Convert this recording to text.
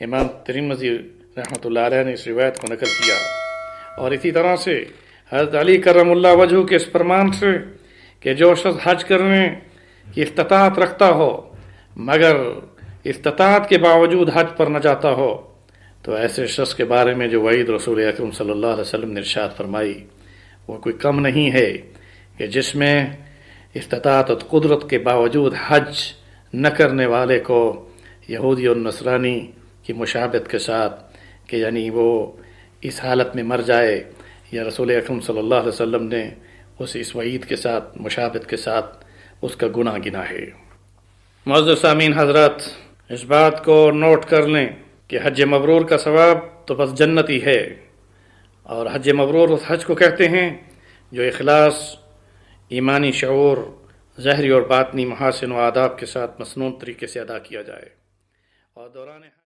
इमाम तिरमिज़ी रहमतुल्लाह अलैह ने इस रिवायत को नकल किया। और इसी तरह से हज़रत अली करमुल्लाह वजहू के इस फरमान से कि जो शख्स हज करने की इस्तिताअत रखता हो मगर इस्तिताअत के बावजूद हज पर न जाता हो, तो ऐसे शख्स के बारे में जो वईद रसूल अकरम सल्लल्लाहु अलैहि वसल्लम ने इरशाद फरमाई वो कोई कम नहीं है कि जिसमें इस्तिताअत और कुदरत के बावजूद हज न करने वाले को यहूदी और नसरानी की मुशाबत के साथ कि यानी वो इस हालत में मर जाए, या रसूल अकरम सल्लल्लाहु अलैहि वसल्लम ने उस इस वईद के साथ मुशाबत के साथ उसका गुनाह गिना है। मुअज़्ज़ज़ सामीन हज़रात, इस बात को नोट कर लें कि हज मबरूर का सवाब तो बस जन्नत ही है। और हज मबरूर उस हज को कहते हैं जो इखलास, ईमानी शऊर, ज़ाहिरी और बातनी महासिन व आदाब के साथ मसनून तरीके से अदा किया जाए। और दौरान